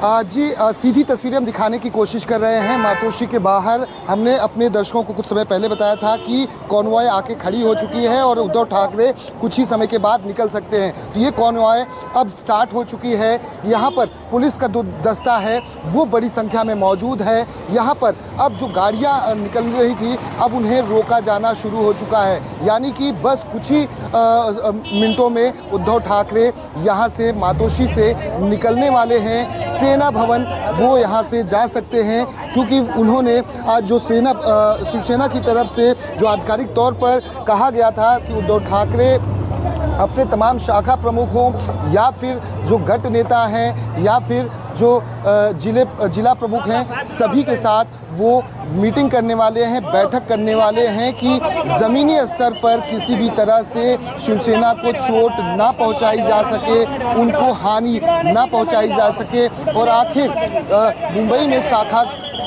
जी सीधी तस्वीरें हम दिखाने की कोशिश कर रहे हैं मातोश्री के बाहर। हमने अपने दर्शकों को कुछ समय पहले बताया था कि कॉन्वॉय आके खड़ी हो चुकी है और उद्धव ठाकरे कुछ ही समय के बाद निकल सकते हैं। तो ये कॉन्वॉय अब स्टार्ट हो चुकी है। यहाँ पर पुलिस का जो दस्ता है वो बड़ी संख्या में मौजूद है। यहाँ पर अब जो गाड़ियाँ निकल रही थी अब उन्हें रोका जाना शुरू हो चुका है, यानी कि बस कुछ ही मिनटों में उद्धव ठाकरे यहाँ से मातोश्री से निकलने वाले हैं। सेना भवन वो यहाँ से जा सकते हैं, क्योंकि उन्होंने आज जो शिवसेना की तरफ से जो आधिकारिक तौर पर कहा गया था कि उद्धव ठाकरे अपने तमाम शाखा प्रमुख हों या फिर जो गट नेता हैं या फिर जो जिला प्रमुख हैं, सभी के साथ वो मीटिंग करने वाले हैं, बैठक करने वाले हैं कि ज़मीनी स्तर पर किसी भी तरह से शिवसेना को चोट ना पहुंचाई जा सके, उनको हानि ना पहुंचाई जा सके। और आखिर मुंबई में शाखा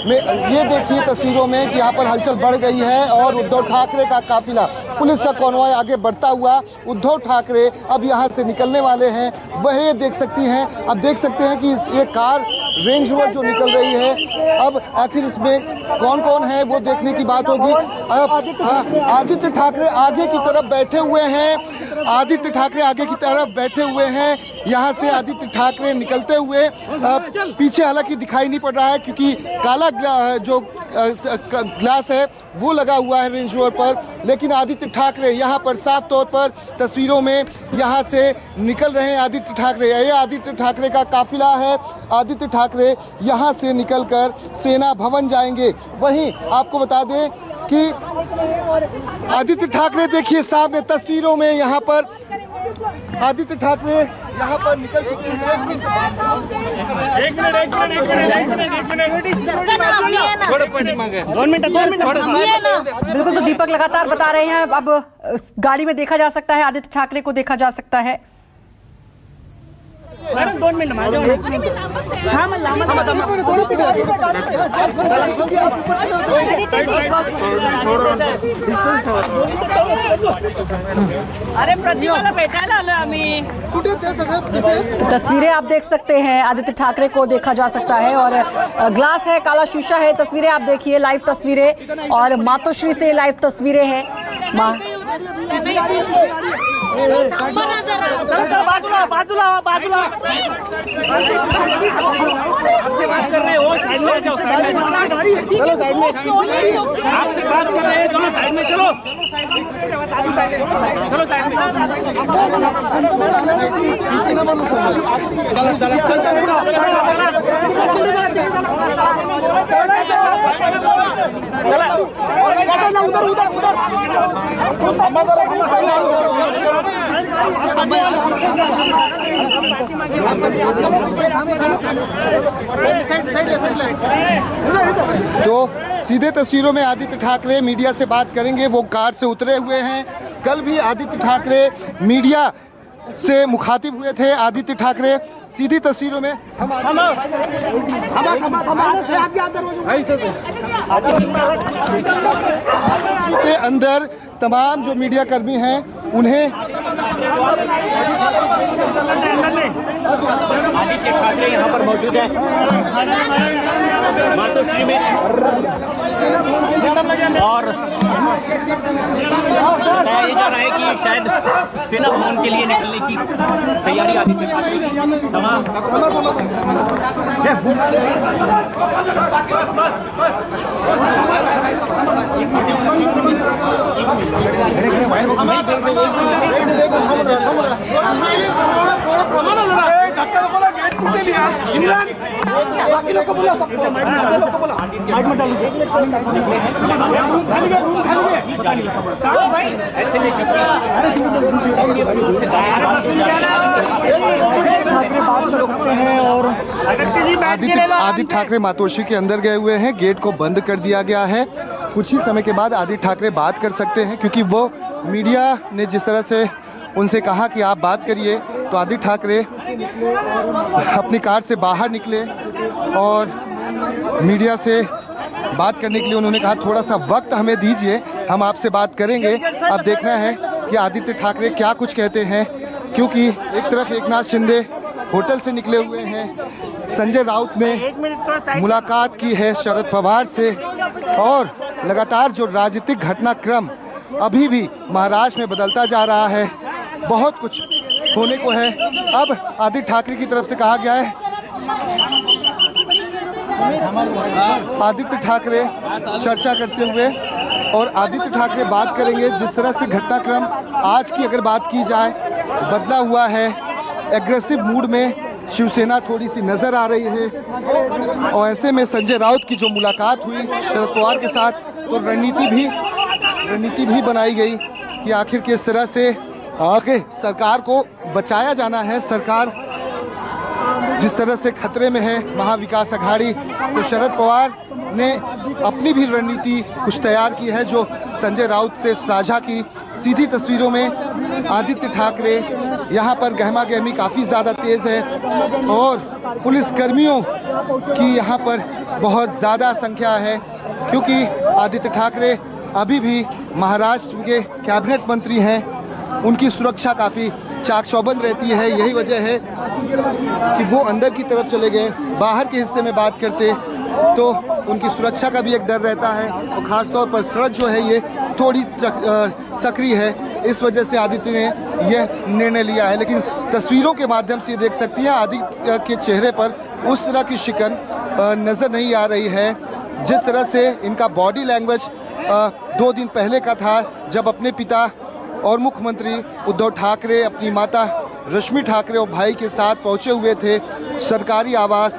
में ये देखिए तस्वीरों में कि यहाँ पर हलचल बढ़ गई है और उद्धव ठाकरे का काफिला, पुलिस का कॉन्वॉय आगे बढ़ता हुआ उद्धव ठाकरे अब यहाँ से निकलने वाले हैं। वह ये देख सकती हैं, अब देख सकते हैं कि ये कार रेंज रोवर जो निकल रही है, अब आखिर इसमें कौन कौन है वो देखने की बात होगी। अब आदित्य ठाकरे आगे की तरफ बैठे हुए हैं, आदित्य ठाकरे आगे की तरफ बैठे हुए हैं। यहाँ से आदित्य ठाकरे निकलते हुए पीछे हालांकि दिखाई नहीं पड़ रहा है क्योंकि काला जो ग्लास है वो लगा हुआ है रेंज रोवर पर, लेकिन आदित्य ठाकरे यहाँ पर साफ तौर पर तस्वीरों में यहाँ से निकल रहे हैं। आदित्य ठाकरे, ये आदित्य ठाकरे का काफिला है। आदित्य ठाकरे यहाँ से निकलकर सेना भवन जाएंगे। वहीं आपको बता दें कि आदित्य ठाकरे देखिए सामने तस्वीरों में यहाँ पर आदित्य ठाकरे यहाँ पर निकल चुके हैं। बिल्कुल, तो दीपक लगातार बता रहे हैं अब गाड़ी में देखा जा सकता है, आदित्य ठाकरे को देखा जा सकता है। तस्वीरें आप देख सकते हैं, आदित्य ठाकरे को देखा जा सकता है और ग्लास है, काला शीशा है। तस्वीरें आप देखिए, लाइव तस्वीरें और मातोश्री से लाइव तस्वीरें हैं। तो सीधे तस्वीरों में आदित्य ठाकरे मीडिया से बात करेंगे। वो कार से उतरे हुए हैं। कल भी आदित्य ठाकरे मीडिया से मुखातिब हुए थे। आदित्य ठाकरे सीधी तस्वीरों में के अंदर तमाम जो मीडिया कर्मी हैं उन्हें आदित्य ठाकरे यहाँ पर मौजूद है मातोश्री में और बताया जा रहा है कि शायद सेना भवन के लिए निकलने की तैयारी आदित्य ठाकरे की तमाम आदित्य ठाकरे मातोश्री के अंदर गए हुए हैं। गेट को बंद कर दिया गया है। कुछ ही समय के बाद आदित्य ठाकरे बात कर सकते हैं, क्योंकि वो मीडिया ने जिस तरह से उनसे कहा कि आप बात करिए, तो आदित्य ठाकरे अपनी कार से बाहर निकले और मीडिया से बात करने के लिए उन्होंने कहा थोड़ा सा वक्त हमें दीजिए, हम आपसे बात करेंगे। अब देखना है कि आदित्य ठाकरे क्या कुछ कहते हैं, क्योंकि एक तरफ एकनाथ शिंदे होटल से निकले हुए हैं। संजय राउत ने मुलाकात की है शरद पवार से और लगातार जो राजनीतिक घटनाक्रम अभी भी महाराष्ट्र में बदलता जा रहा है, बहुत कुछ होने को है। अब आदित्य ठाकरे की तरफ से कहा गया है, आदित्य ठाकरे चर्चा करते हुए, और आदित्य ठाकरे बात करेंगे जिस तरह से घटनाक्रम आज की अगर बात की जाए बदला हुआ है। एग्रेसिव मूड में शिवसेना थोड़ी सी नजर आ रही है और ऐसे में संजय राउत की जो मुलाकात हुई शरद पवार के साथ, तो रणनीति भी बनाई गई कि आखिर किस तरह से आगे सरकार को बचाया जाना है। सरकार जिस तरह से खतरे में है, महाविकास अघाड़ी, तो शरद पवार ने अपनी भी रणनीति कुछ तैयार की है जो संजय राउत से साझा की। सीधी तस्वीरों में आदित्य ठाकरे, यहाँ पर गहमा गहमी काफ़ी ज़्यादा तेज़ है और पुलिस कर्मियों की यहाँ पर बहुत ज़्यादा संख्या है, क्योंकि आदित्य ठाकरे अभी भी महाराष्ट्र के कैबिनेट मंत्री हैं। उनकी सुरक्षा काफ़ी चाक चौबंद रहती है। यही वजह है कि वो अंदर की तरफ चले गए। बाहर के हिस्से में बात करते तो उनकी सुरक्षा का भी एक डर रहता है और ख़ास तौर पर सड़क जो है ये थोड़ी सक्रिय है। इस वजह से आदित्य ने यह निर्णय लिया है। लेकिन तस्वीरों के माध्यम से ये देख सकती है आदित्य के चेहरे पर उस तरह की शिकन नज़र नहीं आ रही है जिस तरह से इनका बॉडी लैंग्वेज 2 दिन पहले का था, जब अपने पिता और मुख्यमंत्री उद्धव ठाकरे अपनी माता रश्मि ठाकरे और भाई के साथ पहुंचे हुए थे सरकारी आवास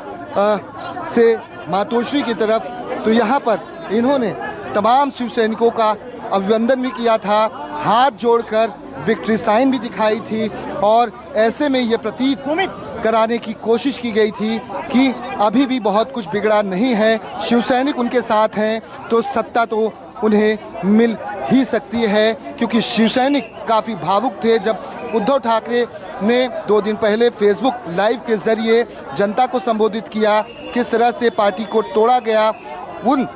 से मातोश्री की तरफ। तो यहाँ पर इन्होंने तमाम शिव सैनिकों का अभिनंदन भी किया था, हाथ जोड़कर विक्ट्री साइन भी दिखाई थी और ऐसे में ये प्रतीत कराने की कोशिश की गई थी कि अभी भी बहुत कुछ बिगड़ा नहीं है, शिव सैनिक उनके साथ हैं तो सत्ता तो उन्हें मिल ही सकती है। क्योंकि शिव सैनिक काफ़ी भावुक थे जब उद्धव ठाकरे ने 2 दिन पहले फेसबुक लाइव के जरिए जनता को संबोधित किया, किस तरह से पार्टी को तोड़ा गया, उन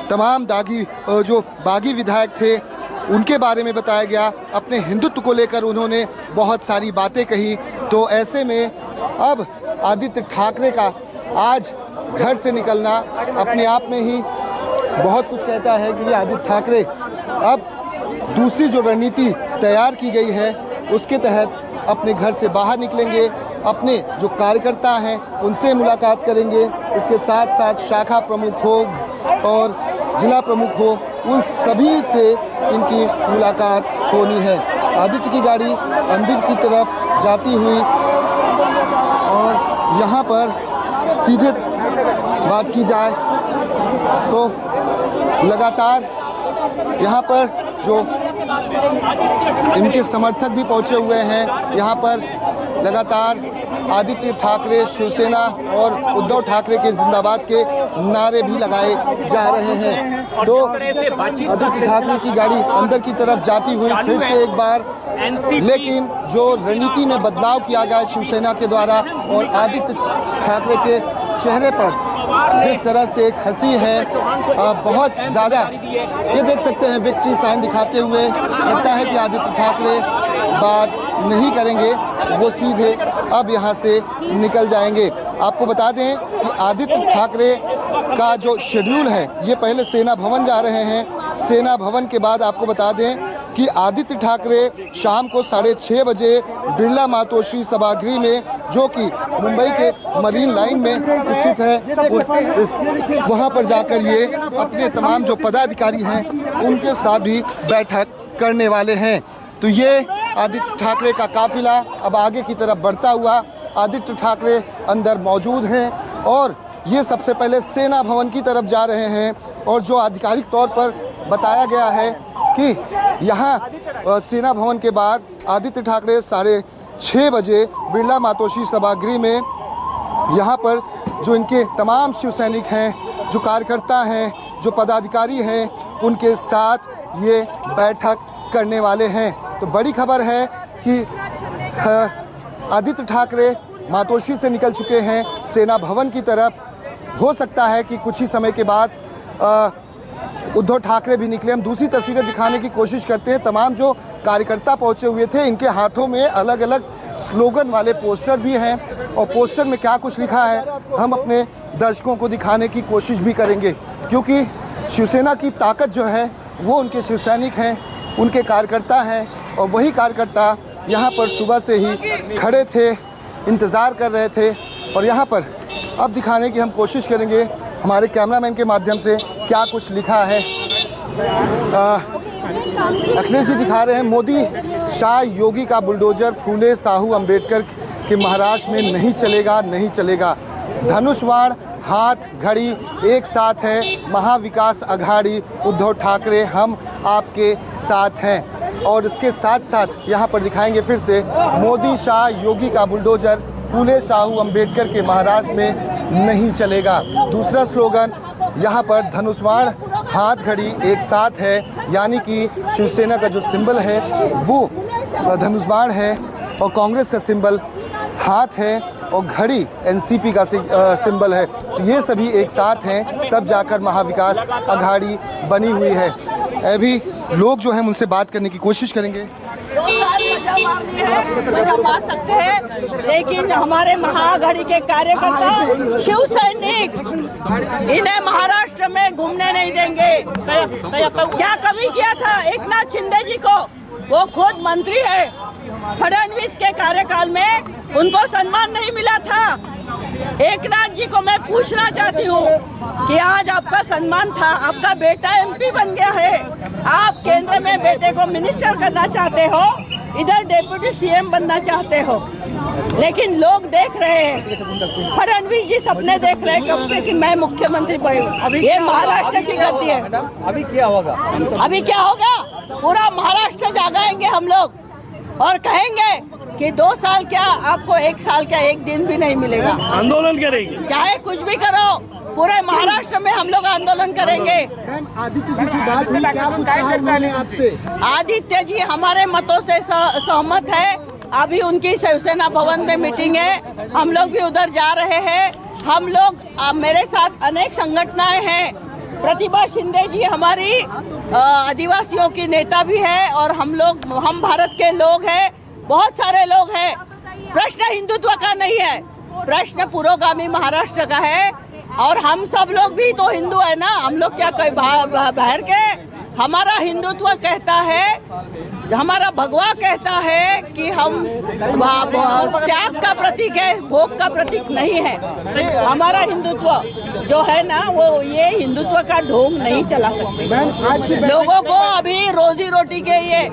तमाम जो बागी विधायक थे उनके बारे में बताया गया, अपने हिंदुत्व को लेकर उन्होंने बहुत सारी बातें कही। तो ऐसे में अब आदित्य ठाकरे का आज घर से निकलना अपने आप में ही बहुत कुछ कहता है कि ये आदित्य ठाकरे अब दूसरी जो रणनीति तैयार की गई है उसके तहत अपने घर से बाहर निकलेंगे, अपने जो कार्यकर्ता हैं उनसे मुलाकात करेंगे, इसके साथ साथ शाखा प्रमुख हो और जिला प्रमुख हो, उन सभी से इनकी मुलाकात होनी है। आदित्य की गाड़ी अंदर की तरफ जाती हुई और यहाँ पर सीधे बात की जाए तो लगातार यहाँ पर जो इनके समर्थक भी पहुँचे हुए हैं, यहाँ पर लगातार आदित्य ठाकरे, शिवसेना और उद्धव ठाकरे के जिंदाबाद के नारे भी लगाए जा रहे हैं। तो आदित्य ठाकरे की गाड़ी अंदर की तरफ जाती हुई फिर से एक बार, लेकिन जो रणनीति में बदलाव किया गया शिवसेना के द्वारा और आदित्य ठाकरे के चेहरे पर जिस तरह से एक हंसी है, बहुत ज़्यादा, ये देख सकते हैं विक्ट्री साइन दिखाते हुए। लगता है कि आदित्य ठाकरे बात नहीं करेंगे, वो सीधे अब यहाँ से निकल जाएंगे। आपको बता दें कि आदित्य ठाकरे का जो शेड्यूल है, ये पहले सेना भवन जा रहे हैं। सेना भवन के बाद आपको बता दें कि आदित्य ठाकरे शाम को 6:30 बजे बिरला मातोश्री सभागृह में, जो कि मुंबई के मरीन लाइन में स्थित है, वहां पर जाकर ये अपने तमाम जो पदाधिकारी हैं उनके साथ भी बैठक करने वाले हैं। तो ये आदित्य ठाकरे का काफिला अब आगे की तरफ बढ़ता हुआ, आदित्य ठाकरे अंदर मौजूद हैं और ये सबसे पहले सेना भवन की तरफ जा रहे हैं। और जो आधिकारिक तौर पर बताया गया है कि यहाँ सेना भवन के बाद आदित्य ठाकरे 6:30 बजे बिरला मातोश्री सभागृह में यहाँ पर जो इनके तमाम शिव सैनिक हैं, जो कार्यकर्ता हैं, जो पदाधिकारी हैं, उनके साथ ये बैठक करने वाले हैं। तो बड़ी खबर है कि आदित्य ठाकरे मातोश्री से निकल चुके हैं सेना भवन की तरफ। हो सकता है कि कुछ ही समय के बाद उद्धव ठाकरे भी निकले। हम दूसरी तस्वीरें दिखाने की कोशिश करते हैं। तमाम जो कार्यकर्ता पहुंचे हुए थे, इनके हाथों में अलग अलग स्लोगन वाले पोस्टर भी हैं और पोस्टर में क्या कुछ लिखा है हम अपने दर्शकों को दिखाने की कोशिश भी करेंगे, क्योंकि शिवसेना की ताकत जो है वो उनके शिव सैनिक हैं, उनके कार्यकर्ता हैं और वही कार्यकर्ता यहाँ पर सुबह से ही खड़े थे, इंतज़ार कर रहे थे। और यहाँ पर अब दिखाने की हम कोशिश करेंगे हमारे कैमरामैन के माध्यम से क्या कुछ लिखा है। अखिलेश जी दिखा रहे हैं, मोदी शाह योगी का बुलडोजर फूले साहू अंबेडकर के महाराष्ट्र में नहीं चलेगा, नहीं चलेगा। धनुषवाण हाथ घड़ी एक साथ है, महाविकास अघाड़ी उद्धव ठाकरे हम आपके साथ हैं। और इसके साथ साथ यहाँ पर दिखाएंगे फिर से, मोदी शाह योगी का बुलडोजर फूले साहू अंबेडकर के महाराष्ट्र में नहीं चलेगा। दूसरा स्लोगन यहाँ पर धनुषवाण हाथ घड़ी एक साथ है, यानी कि शिवसेना का जो सिंबल है वो धनुषवाण है और कांग्रेस का सिंबल हाथ है और घड़ी एनसीपी का सिंबल है। तो ये सभी एक साथ हैं, तब जाकर महाविकास अघाड़ी बनी हुई है। अभी लोग जो हैं उनसे बात करने की कोशिश करेंगे। मजा मार सकते हैं, लेकिन हमारे महाआघाड़ी के कार्यकर्ता शिव सैनिक इन्हें महाराष्ट्र में घूमने नहीं देंगे। क्या कमी किया था एक नाथ शिंदे जी को? वो खुद मंत्री है, फडणवीस के कार्यकाल में उनको सम्मान नहीं मिला था। एक नाथ जी को मैं पूछना चाहती हूँ कि आज आपका सम्मान था, आपका बेटा एमपी बन गया है, आप केंद्र में बेटे को मिनिस्टर करना चाहते हो, इधर डेप्यूटी सीएम बनना चाहते हो, लेकिन लोग देख रहे हैं, फडणवीस जी सपने देख रहे हैं कब से कि मैं मुख्यमंत्री बनूं। ये महाराष्ट्र की गद्दी है। अभी क्या होगा? अभी क्या होगा? पूरा महाराष्ट्र जागाएंगे हम लोग और कहेंगे कि 2 साल क्या, आपको 1 साल क्या, 1 दिन भी नहीं मिलेगा। आंदोलन करेंगे, चाहे कुछ भी करो, पूरे महाराष्ट्र में हम लोग आंदोलन करेंगे। आदित्य जी से बात हुई, क्या कुछ कहा उन्होंने आपसे? आदित्य जी हमारे मतों से सहमत है। अभी उनकी शिवसेना भवन में मीटिंग है, हम लोग भी उधर जा रहे हैं। हम लोग, मेरे साथ अनेक संगठनाएं हैं। प्रतिभा शिंदे जी हमारी आदिवासियों की नेता भी है और हम भारत के लोग हैं, बहुत सारे लोग हैं। प्रश्न हिंदुत्व का नहीं है, प्रश्न पुरोगामी महाराष्ट्र का है। और हम सब लोग भी तो हिंदू है ना, हम लोग क्या कोई बाहर के? हमारा हिंदुत्व कहता है, हमारा भगवा कहता है कि हम त्याग का प्रतीक है, भोग का प्रतीक नहीं है। हमारा हिंदुत्व जो है ना, वो ये हिंदुत्व का ढोंग नहीं चला सकते। लोगों को अभी रोजी रोटी के लिए,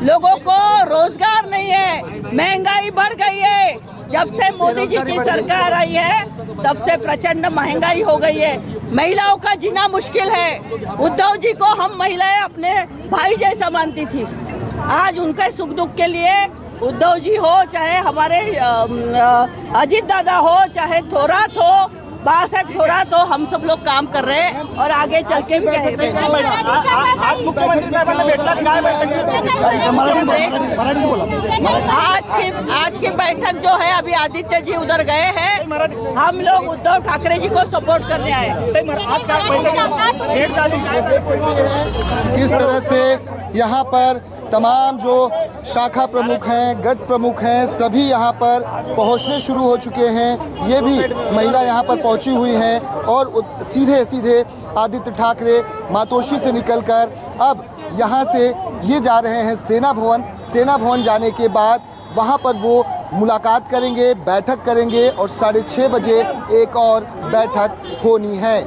लोगों को रोजगार नहीं है, महंगाई बढ़ गई है। जब से मोदी जी की सरकार आई है तब से प्रचंड महंगाई हो गई है, महिलाओं का जीना मुश्किल है। उद्धव जी को हम महिलाएं अपने भाई जैसा मानती थी, आज उनके सुख दुख के लिए उद्धव जी हो, चाहे हमारे अजीत दादा हो, चाहे थोरात हो, बासाहेब थोरात हो, हम सब लोग काम कर रहे हैं और आगे चल के भी करेंगे। आज मुख्यमंत्री साहेबांना भेटला, काय आज की बैठक जो है, अभी आदित्य जी उधर गए हैं, हम लोग उद्धव ठाकरे जी को सपोर्ट करने आए। किस तरह से यहाँ पर तमाम जो शाखा प्रमुख हैं, गट प्रमुख हैं, सभी यहाँ पर पहुँचने शुरू हो चुके हैं। ये भी महिला यहाँ पर पहुँची हुई हैं और सीधे सीधे आदित्य ठाकरे मातोश्री से निकलकर अब यहाँ से ये जा रहे हैं सेना भवन। सेना भवन जाने के बाद वहाँ पर वो मुलाकात करेंगे, बैठक करेंगे और 6:30 बजे एक और बैठक होनी है।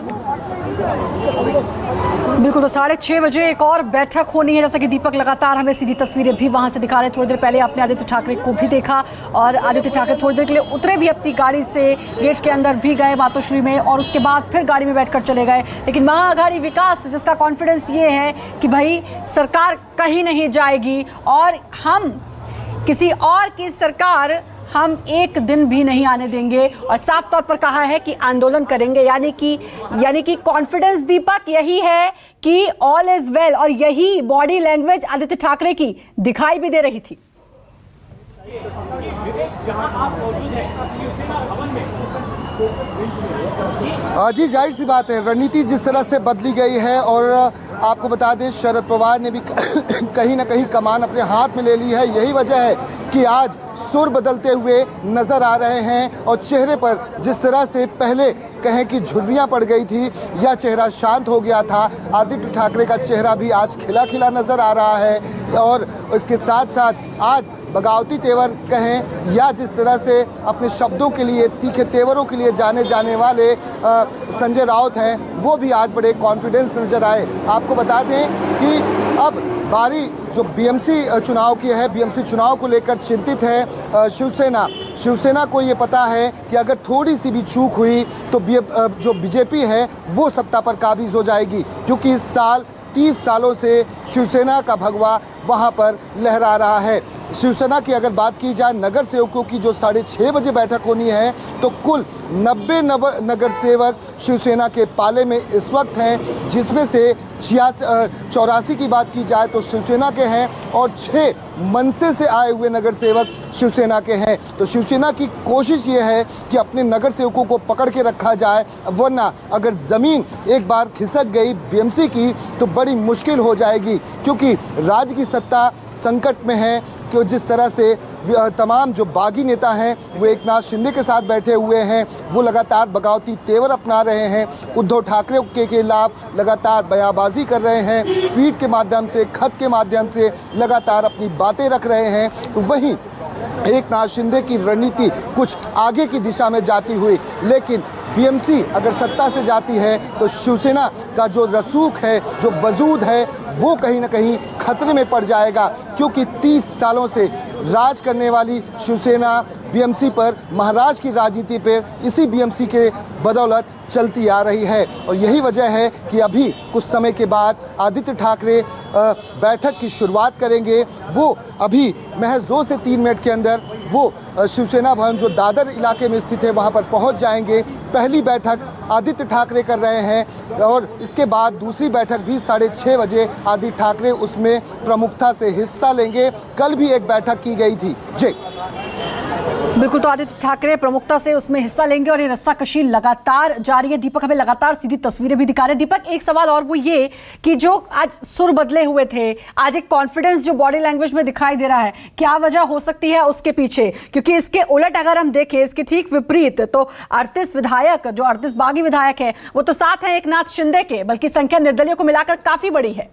बिल्कुल, तो 6:30 बजे एक और बैठक होनी है। जैसा कि दीपक लगातार हमें सीधी तस्वीरें भी वहां से दिखा रहे हैं। थोड़ी देर पहले आपने आदित्य ठाकरे को भी देखा और आदित्य ठाकरे थोड़ी देर के लिए उतरे भी अपनी गाड़ी से, गेट के अंदर भी गए मातोश्री में और उसके बाद फिर गाड़ी में बैठकर चले गए। लेकिन महाआघाड़ी विकास जिसका कॉन्फिडेंस ये है कि भाई सरकार कहीं नहीं जाएगी और हम किसी और की सरकार हम एक दिन भी नहीं आने देंगे और साफ तौर पर कहा है कि आंदोलन करेंगे। यानी कि कॉन्फिडेंस दीपक यही है कि ऑल इज वेल और यही बॉडी लैंग्वेज आदित्य ठाकरे की दिखाई भी दे रही थी। जी जाहिर सी बात है, रणनीति जिस तरह से बदली गई है और आपको बता दें शरद पवार ने भी कहीं ना कहीं कमान अपने हाथ में ले ली है। यही वजह है कि आज सुर बदलते हुए नजर आ रहे हैं और चेहरे पर जिस तरह से पहले कहें कि झुर्रियां पड़ गई थी या चेहरा शांत हो गया था, आदित्य ठाकरे का चेहरा भी आज खिला खिला नजर आ रहा है। और इसके साथ साथ आज बगावती तेवर कहें या जिस तरह से अपने शब्दों के लिए, तीखे तेवरों के लिए जाने वाले संजय राउत हैं, वो भी आज बड़े कॉन्फिडेंस नजर आए। आपको बता दें कि अब बारी जो बीएमसी चुनाव की है, बीएमसी चुनाव को लेकर चिंतित है शिवसेना को ये पता है कि अगर थोड़ी सी भी चूक हुई तो जो बीजेपी है वो सत्ता पर काबिज हो जाएगी, क्योंकि इस साल 30 सालों से शिवसेना का भगवा वहां पर लहरा रहा है। शिवसेना की अगर बात की जाए नगर सेवकों की, जो 6:30 बजे बैठक होनी है, तो कुल 90 नगर सेवक शिवसेना के पाले में इस वक्त हैं, जिसमें से 84 की बात की जाए तो शिवसेना के हैं और 6 मनसे से आए हुए नगर सेवक शिवसेना के हैं। तो शिवसेना की कोशिश ये है कि अपने नगर सेवकों को पकड़ के रखा जाए, वरना अगर ज़मीन एक बार खिसक गई बीएमसी की तो बड़ी मुश्किल हो जाएगी, क्योंकि राज्य की सत्ता संकट में है। कि जिस तरह से तमाम जो बागी नेता हैं वो एकनाथ शिंदे के साथ बैठे हुए हैं, वो लगातार बगावती तेवर अपना रहे हैं, उद्धव ठाकरे के खिलाफ लगातार बयानबाजी कर रहे हैं, ट्वीट के माध्यम से, खत के माध्यम से लगातार अपनी बातें रख रहे हैं। तो वहीं एकनाथ शिंदे की रणनीति कुछ आगे की दिशा में जाती हुई, लेकिन बीएमसी अगर सत्ता से जाती है तो शिवसेना का जो रसूख है, जो वजूद है, वो कहीं ना कहीं खतरे में पड़ जाएगा, क्योंकि 30 सालों से राज करने वाली शिवसेना बीएमसी पर, महाराज की राजनीति पर इसी बीएमसी के बदौलत चलती आ रही है। और यही वजह है कि अभी कुछ समय के बाद आदित्य ठाकरे बैठक की शुरुआत करेंगे। वो अभी महज 2 से 3 मिनट के अंदर वो शिवसेना भवन जो दादर इलाके में स्थित है वहाँ पर पहुँच जाएंगे। पहली बैठक आदित्य ठाकरे कर रहे हैं और इसके बाद दूसरी बैठक भी 6:30 बजे आदित्य ठाकरे उसमें प्रमुखता से हिस्सा लेंगे। कल भी एक बैठक की गई थी। जी बिल्कुल, तो आदित्य ठाकरे प्रमुखता से उसमें हिस्सा लेंगे और ये रस्साकशी लगातार जारी है। दीपक हमें लगातार सीधी तस्वीरें भी दिखा रहे हैं। दीपक, एक सवाल और वो ये कि जो आज सुर बदले हुए थे, आज एक कॉन्फिडेंस जो बॉडी लैंग्वेज में दिखाई दे रहा है, क्या वजह हो सकती है उसके पीछे? क्योंकि इसके उलट अगर हम देखें, इसके ठीक विपरीत, तो 38 विधायक, जो 38 बागी विधायक है, वो तो साथ हैं एकनाथ शिंदे के, बल्कि संख्या निर्दलीय को मिलाकर काफी बड़ी है।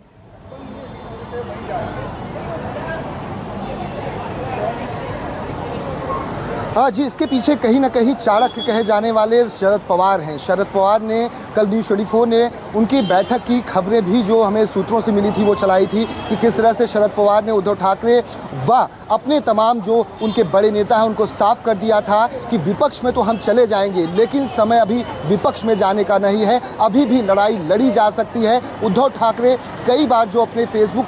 हाँ जी, इसके पीछे कहीं ना कहीं चाणक्य कहे जाने वाले शरद पवार हैं। शरद पवार ने कल न्यूज़ 24 ने उनकी बैठक की खबरें भी जो हमें सूत्रों से मिली थी वो चलाई थी कि किस तरह से शरद पवार ने उद्धव ठाकरे व अपने तमाम जो उनके बड़े नेता हैं उनको साफ कर दिया था कि विपक्ष में तो हम चले जाएंगे, लेकिन समय अभी विपक्ष में जाने का नहीं है, अभी भी लड़ाई लड़ी जा सकती है। उद्धव ठाकरे कई बार जो अपने फेसबुक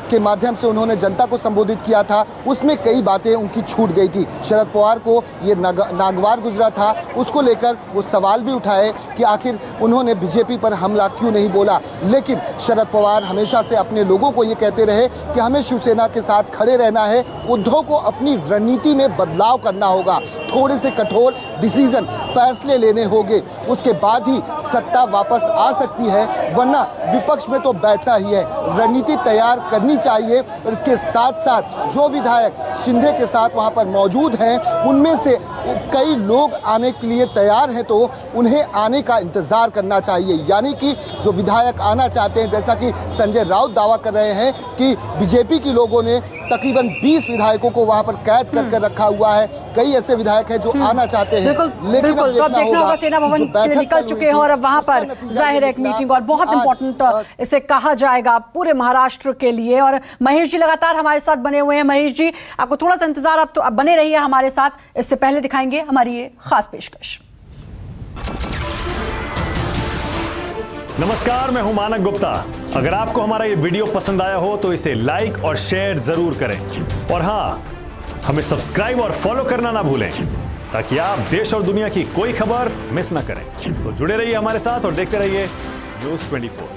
के माध्यम से उन्होंने जनता को संबोधित किया था, उसमें कई बातें उनकी छूट गई थी। शरद पवार को ये नागवार गुजरा था, उसको लेकर वो सवाल भी उठाए कि आखिर उन्होंने बीजेपी पर हमला क्यों नहीं बोला। लेकिन शरद पवार हमेशा से अपने लोगों को ये कहते रहे कि हमें शिवसेना के साथ खड़े रहना है, उद्धव को अपनी रणनीति में बदलाव करना होगा, थोड़े से कठोर डिसीजन, फैसले लेने होंगे, उसके बाद ही सत्ता वापस आ सकती है, वरना विपक्ष में तो बैठना ही है। रणनीति तैयार करनी चाहिए और इसके साथ साथ जो विधायक शिंदे के साथ वहाँ पर मौजूद हैं, उनमें से कई लोग आने के लिए तैयार हैं, तो उन्हें आने का इंतज़ार करना चाहिए। यानी कि जो विधायक आना चाहते हैं, जैसा कि संजय राउत दावा कर रहे हैं कि बीजेपी के लोगों ने तकरीबन 20 विधायकों को वहां पर कैद करके रखा हुआ है। कई ऐसे विधायक हैं जो आना चाहते हैं, लेकिन अब देखना होगा सेना भवन के निकल चुके हैं और अब वहां पर जाहिर है एक मीटिंग और बहुत इंपॉर्टेंट इसे कहा जाएगा पूरे महाराष्ट्र के लिए। और महेश जी लगातार हमारे साथ बने हुए हैं। महेश जी, आपको थोड़ा सा इंतजार, आप तो बने रहिए हमारे साथ, इससे पहले दिखाएंगे हमारी ये खास पेशकश। नमस्कार, मैं हूं मानक गुप्ता। अगर आपको हमारा ये वीडियो पसंद आया हो तो इसे लाइक और शेयर जरूर करें, और हां, हमें सब्सक्राइब और फॉलो करना ना भूलें ताकि आप देश और दुनिया की कोई खबर मिस ना करें। तो जुड़े रहिए हमारे साथ और देखते रहिए न्यूज़ 24।